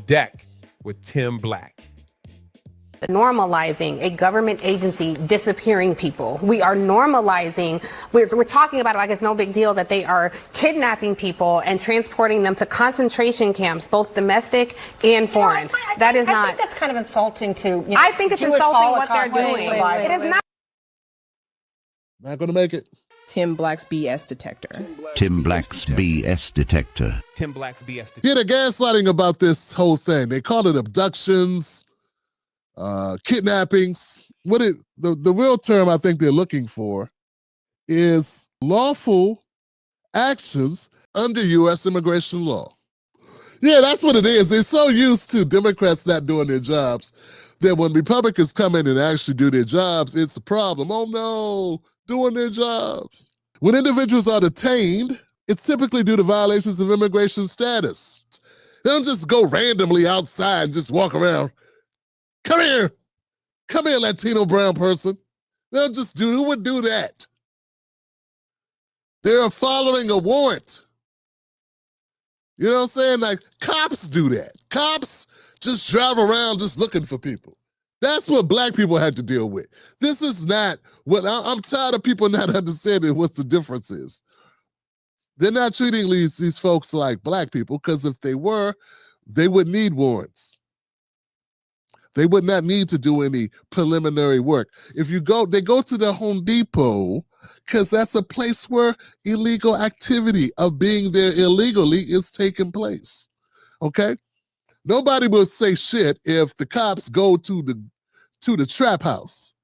Deck with Tim Black. Normalizing a government agency disappearing people. We are normalizing, we're talking about it like it's no big deal that they are kidnapping people and transporting them to concentration camps, both domestic and foreign. I think that's kind of insulting to, I think it's Jewish insulting what they're Holocaust doing. survivors. It is not. Not going to make it. Tim Black's BS detector. Tim Black's BS detector. Tim Black's BS detector. Yeah, they're gaslighting about this whole thing. They call it abductions, kidnappings. The real term I think they're looking for is lawful actions under U.S. immigration law. Yeah, that's what it is. They're so used to Democrats not doing their jobs that when Republicans come in and actually do their jobs, it's a problem. Oh no, doing their jobs. When individuals are detained, it's typically due to violations of immigration status. They don't just go randomly outside and just walk around. Come here, Latino brown person. They'll just who would do that? They're following a warrant. You know what I'm saying? Like cops do that. Cops just drive around just looking for people. That's what black people had to deal with. This is not what I'm tired of people not understanding what the difference is. They're not treating these folks like black people because if they were, they would need warrants. They would not need to do any preliminary work. If you go, they go to the Home Depot because that's a place where illegal activity of being there illegally is taking place. Okay? Nobody will say shit if the cops go to the trap house.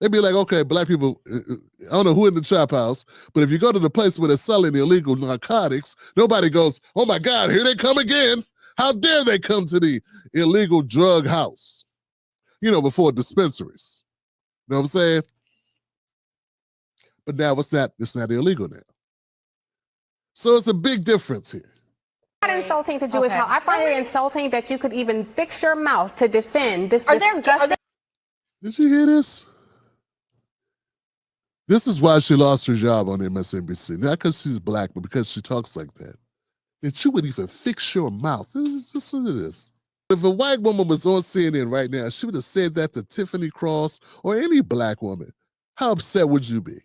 They'd be like, okay, black people, I don't know who in the trap house, but if you go to the place where they're selling illegal narcotics, nobody goes, oh my God, here they come again. How dare they come to the illegal drug house? You know, before dispensaries. You know what I'm saying? But now it's not illegal now. So it's a big difference here. Not insulting to Jewish I find it insulting that you could even fix your mouth to defend this disgusting. Did you hear this? This is why she lost her job on MSNBC. Not because she's black, but because she talks like that. That you would even fix your mouth. Listen to this. If a white woman was on CNN right now, she would have said that to Tiffany Cross or any black woman. How upset would you be?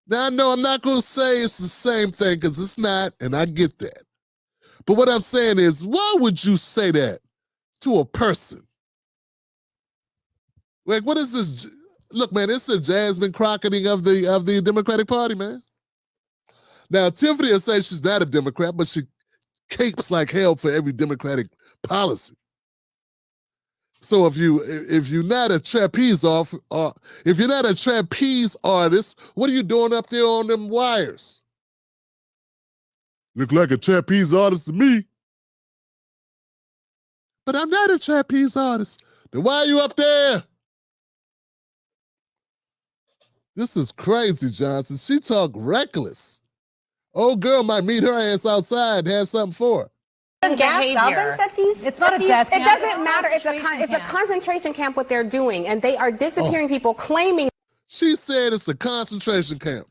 Now, I know I'm not going to say it's the same thing because it's not, and I get that. But what I'm saying is, why would you say that to a person? Like, what is this? Look, man, it's a Jasmine Crocketing of the Democratic Party, man. Now, Tiffany will say she's not a Democrat, but she capes like hell for every Democratic policy. So if you're not a trapeze if you're not a trapeze artist, what are you doing up there on them wires? Look like a trapeze artist to me. But I'm not a trapeze artist. Then why are you up there? This is crazy, Johnson. She talk reckless. Old girl might meet her ass outside and have something for her. It's not a death camp. It doesn't matter. It's a concentration camp what they're doing, and they are disappearing people claiming. She said it's a concentration camp.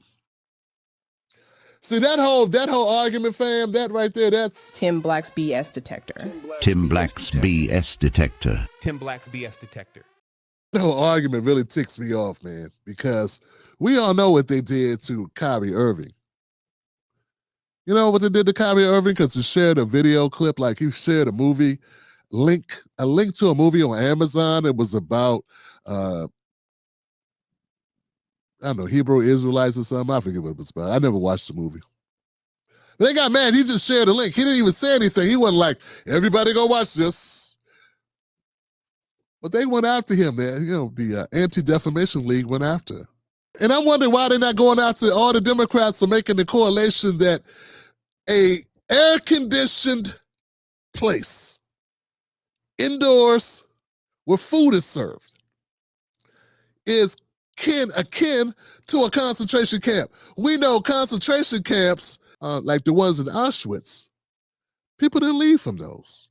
See that whole argument, fam, that right there, that's Tim Black's BS detector. Tim Black's BS detector. Tim Black's BS detector. The whole argument really ticks me off, man, because we all know what they did to Kyrie Irving. You know what they did to Kyrie Irving? Because he shared a video clip, like he shared a movie, a link to a movie on Amazon. It was about, I don't know, Hebrew Israelites or something. I forget what it was about. I never watched the movie. But they got mad. He just shared a link. He didn't even say anything. He wasn't like, everybody go watch this. But they went after him, man. You know, the Anti-Defamation League went after him. And I wonder why they're not going after all the Democrats are making the correlation that a air-conditioned place indoors where food is served is akin to a concentration camp. We know concentration camps, like the ones in Auschwitz, people didn't leave from those.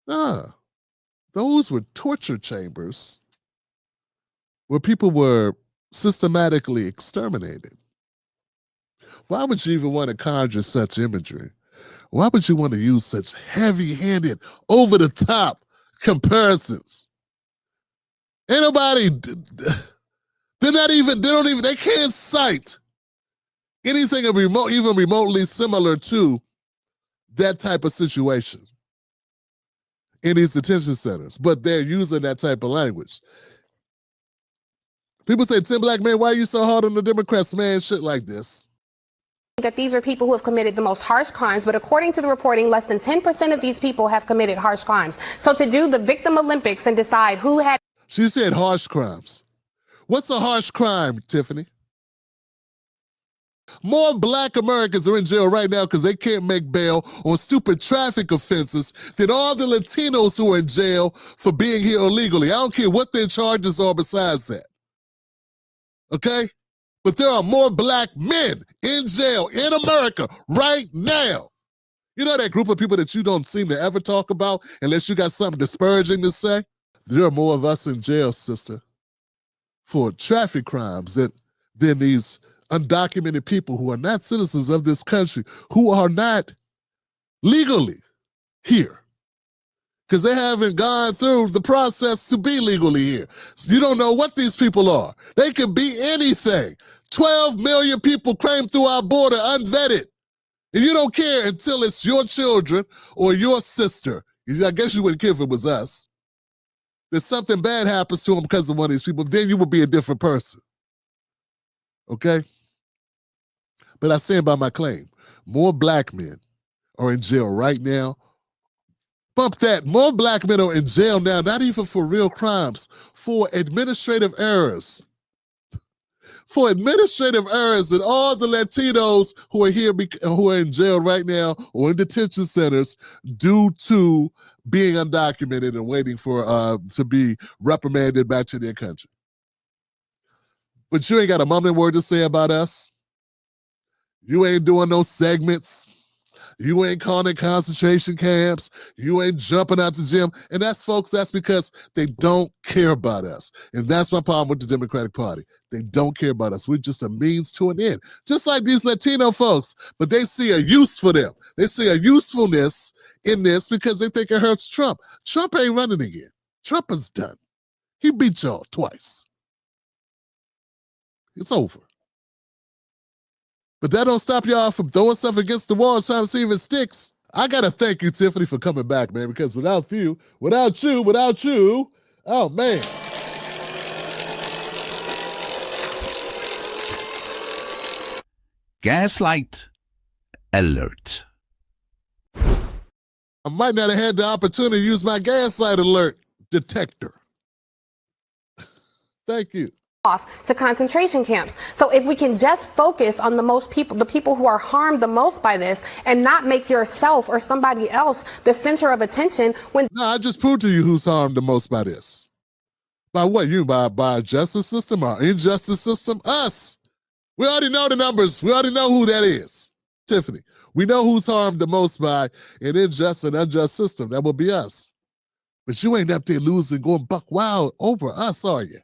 Those were torture chambers where people were systematically exterminated. Why would you even want to conjure such imagery? Why would you want to use such heavy-handed, over-the-top comparisons? Ain't nobody, they can't cite anything even remotely similar to that type of situation in these detention centers, but they're using that type of language. People say, Tim Black, man, why are you so hard on the Democrats, man? Shit like this. That these are people who have committed the most harsh crimes, but according to the reporting, less than 10% of these people have committed harsh crimes. So to do the victim Olympics and decide who had... She said harsh crimes. What's a harsh crime, Tiffany? More black Americans are in jail right now because they can't make bail on stupid traffic offenses than all the Latinos who are in jail for being here illegally. I don't care what their charges are besides that. Okay? But there are more black men in jail in America right now. You know that group of people that you don't seem to ever talk about unless you got something disparaging to say? There are more of us in jail, sister, for traffic crimes than these undocumented people who are not citizens of this country, who are not legally here because they haven't gone through the process to be legally here. So you don't know what these people are. They could be anything. 12 million people came through our border unvetted. And you don't care until it's your children or your sister. I guess you wouldn't care if it was us. That something bad happens to them because of one of these people, then you would be a different person. Okay? But I stand by my claim. More black men are in jail right now. Bump that. More black men are in jail now, not even for real crimes, for administrative errors. For administrative errors, and all the Latinos who are here, who are in jail right now or in detention centers due to being undocumented and waiting for to be reprimanded back to their country. But you ain't got a mumbling word to say about us. You ain't doing no segments. You ain't calling it concentration camps. You ain't jumping out the gym. And that's, folks, that's because they don't care about us. And that's my problem with the Democratic Party. They don't care about us. We're just a means to an end. Just like these Latino folks. But they see a use for them. They see a usefulness in this because they think it hurts Trump. Trump ain't running again. Trump is done. He beat y'all twice. It's over. But that don't stop y'all from throwing stuff against the wall and trying to see if it sticks. I got to thank you, Tiffany, for coming back, man, because without you, oh, man. Gaslight alert. I might not have had the opportunity to use my gaslight alert detector. Thank you. Off to concentration camps. So if we can just focus on the people who are harmed the most by this and not make yourself or somebody else the center of attention when... No, I just proved to you who's harmed the most by this. By what? By a justice system or injustice system? Us. We already know the numbers. We already know who that is. Tiffany. We know who's harmed the most by an unjust and unjust system. That will be us. But you ain't up there losing, going buck wild over us, are you?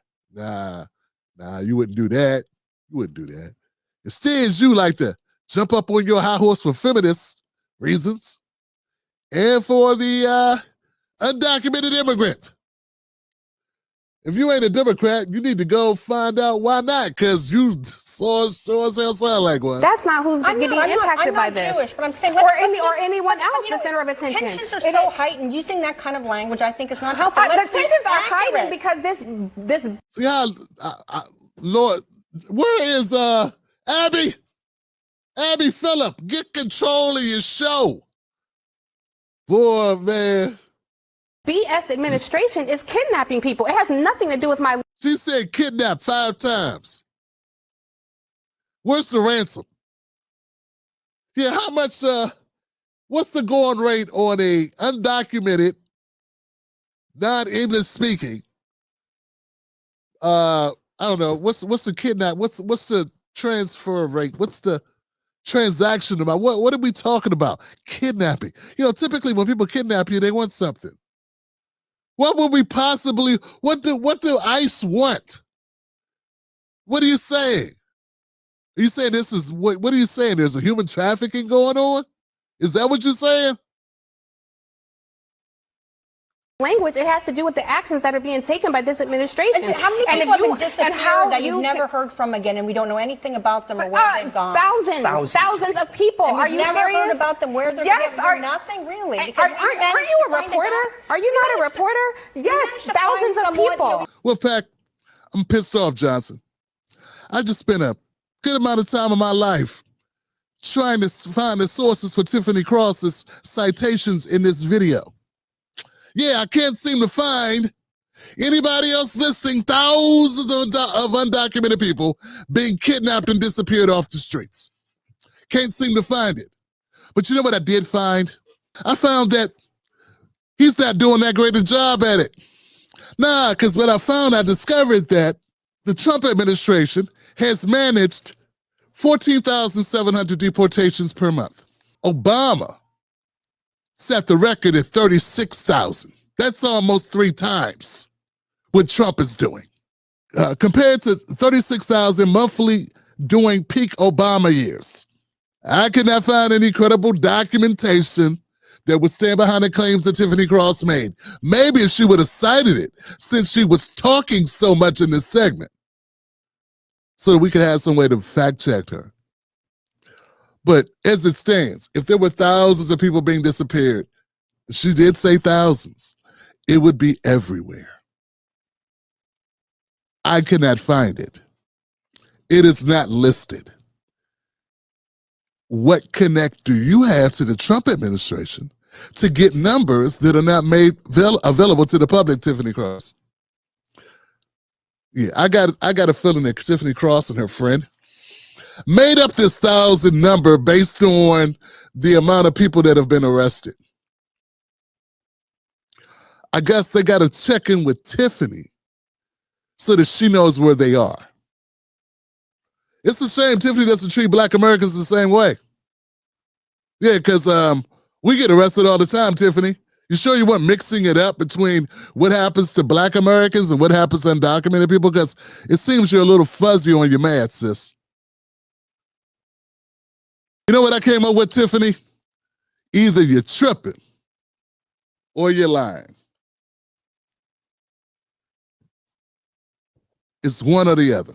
Nah, you wouldn't do that. You wouldn't do that. Instead, you like to jump up on your high horse for feminist reasons and for the undocumented immigrant. If you ain't a Democrat, you need to go find out why not, because you sure as hell sound like one. That's not who's getting impacted by this. Jewish, but I'm saying, or anyone else the center of attention. Tensions are so heightened. Using that kind of language, I think, is not helpful. The tensions are heightened because this. See how, Lord, where is Abby? Abby Phillip, get control of your show. Boy, man. BS administration is kidnapping people. It has nothing to do with my... She said kidnap 5 times. Where's the ransom? Yeah, how much, what's the going rate on a undocumented, non-English speaking, I don't know, what's the kidnap, what's the transfer rate? What's the transaction about? What are we talking about? Kidnapping. You know, typically when people kidnap you, they want something. What would we possibly, what do ICE want? What are you saying? Are you saying this is, what are you saying? There's a human trafficking going on? Is that what you're saying? language, it has to do with the actions that are being taken by this administration. How many And people if you- have been disappeared and how that you you've never heard from again, and we don't know anything about them or where they've gone? Thousands of people. And Are we've you never serious? heard about them, where they're Yes. getting nothing really. Aren't because we you managed a to find reporter? guy. Are you not a reporter? Yes, managed to find thousands of someone, people. Well, in fact, I'm pissed off, Johnson. I just spent a good amount of time of my life trying to find the sources for Tiffany Cross's citations in this video. Yeah, I can't seem to find anybody else listing thousands of undocumented people being kidnapped and disappeared off the streets. Can't seem to find it. But you know what I did find? I found that he's not doing that great a job at it. Nah, because what I discovered that the Trump administration has managed 14,700 deportations per month. Obama set the record at 36,000. That's almost 3 times what Trump is doing. Compared to 36,000 monthly during peak Obama years. I could not find any credible documentation that would stand behind the claims that Tiffany Cross made. Maybe if she would have cited it, since she was talking so much in this segment, so that we could have some way to fact check her. But as it stands, if there were thousands of people being disappeared, she did say thousands, it would be everywhere. I cannot find it. It is not listed. What connect do you have to the Trump administration to get numbers that are not made available to the public, Tiffany Cross? Yeah, I got a feeling that Tiffany Cross and her friend made up this 1,000 number based on the amount of people that have been arrested. I guess they got to check in with Tiffany so that she knows where they are. It's a shame Tiffany doesn't treat Black Americans the same way. Yeah, because we get arrested all the time, Tiffany. You sure you weren't mixing it up between what happens to Black Americans and what happens to undocumented people? Because it seems you're a little fuzzy on your math, sis. You know what I came up with, Tiffany? Either you're tripping or you're lying. It's one or the other.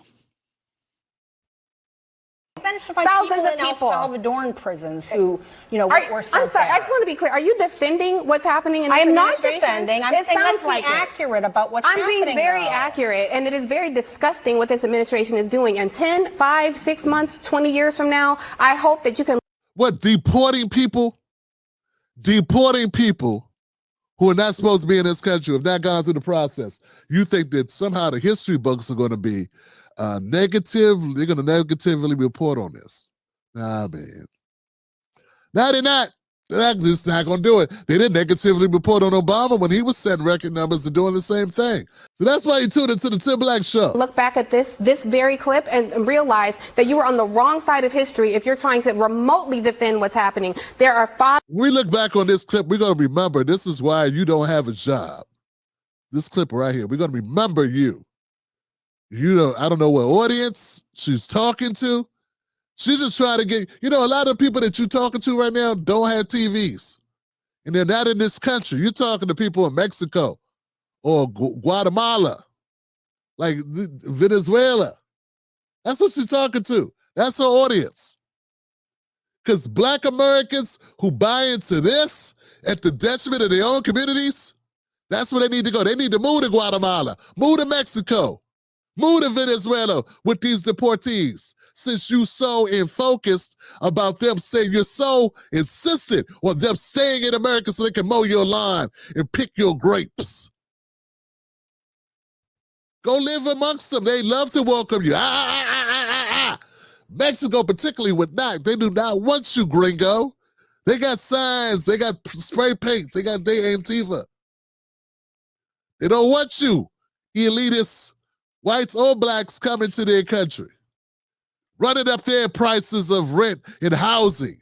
We managed to find Thousands of people in people. El Salvadoran prisons who, were I'm sent sorry, there. I just want to be clear. Are you defending what's happening in this I am not administration? defending. I'm It saying sounds let's like be it. accurate about what's I'm happening. being very though. accurate, and it is very disgusting what this administration is doing. And 10, 5, 6 months, 20 years from now, I hope that you can What, deporting people? Deporting people who are not supposed to be in this country, have not gone through the process. You think that somehow the history books are going to be negative, they're going to negatively report on this. Nah, man. No, they're not. They're just not going to do it. They didn't negatively report on Obama when he was setting record numbers and doing the same thing. So that's why you tuned into the Tim Black Show. look back at this very clip and realize that you were on the wrong side of history if you're trying to remotely defend what's happening. There are 5 We look back on this clip, we're going to remember this is why you don't have a job. This clip right here, we're going to remember you. I don't know what audience she's talking to. She's just trying to get, a lot of people that you're talking to right now don't have TVs. And they're not in this country. You're talking to people in Mexico or Guatemala, like Venezuela. That's what she's talking to. That's her audience. Because Black Americans who buy into this at the detriment of their own communities, that's where they need to go. They need to move to Guatemala, move to Mexico, move to Venezuela with these deportees. Since you so focused about them saying you're so insistent on them staying in America so they can mow your lawn and pick your grapes. Go live amongst them. They love to welcome you. Mexico particularly would not. They do not want you, gringo. They got signs. They got spray paints. They got their Antifa. They don't want you, elitists, whites or blacks coming to their country. Running up their prices of rent and housing.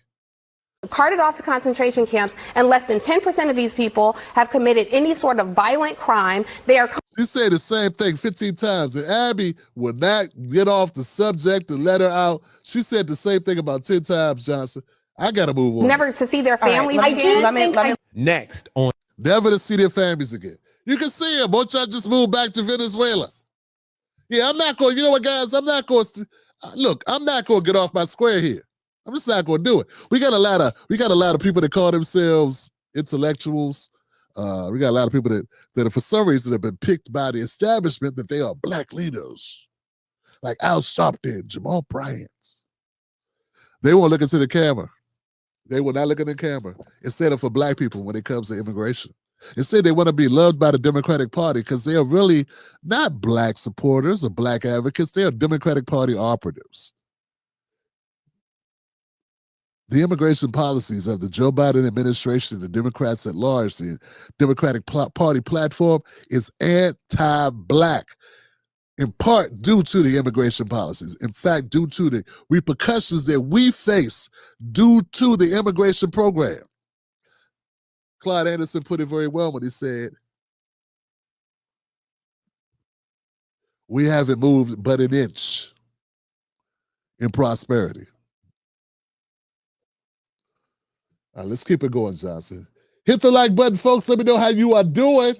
carted off to concentration camps, and less than 10% of these people have committed any sort of violent crime. They are She said the same thing 15 times, and Abby would not get off the subject and let her out. She said the same thing about 10 times, Johnson. I gotta move on. Never to see their All right, families let me- again. let me- Next on Never to see their families again. You can see them. Won't y'all just move back to Venezuela? Yeah, I'm not going, you know what, guys? I'm not going to, look, I'm not going to get off my square here. I'm just not going to do it. We got a lot of people that call themselves intellectuals. We got a lot of people that for some reason have been picked by the establishment that they are black leaders. Like Al Sharpton, Jamal Bryans. They won't look into the camera. They will not look in the camera instead of for black people when it comes to immigration. Instead, they want to be loved by the Democratic Party because they are really not black supporters or black advocates. They are Democratic Party operatives. The immigration policies of the Joe Biden administration, the Democrats at large, the Democratic Party platform is anti-black, in part due to the immigration policies. In fact, due to the repercussions that we face due to the immigration program. Claude Anderson put it very well when he said, we haven't moved but an inch in prosperity. All right, let's keep it going, Johnson. Hit the like button, folks. Let me know how you are doing.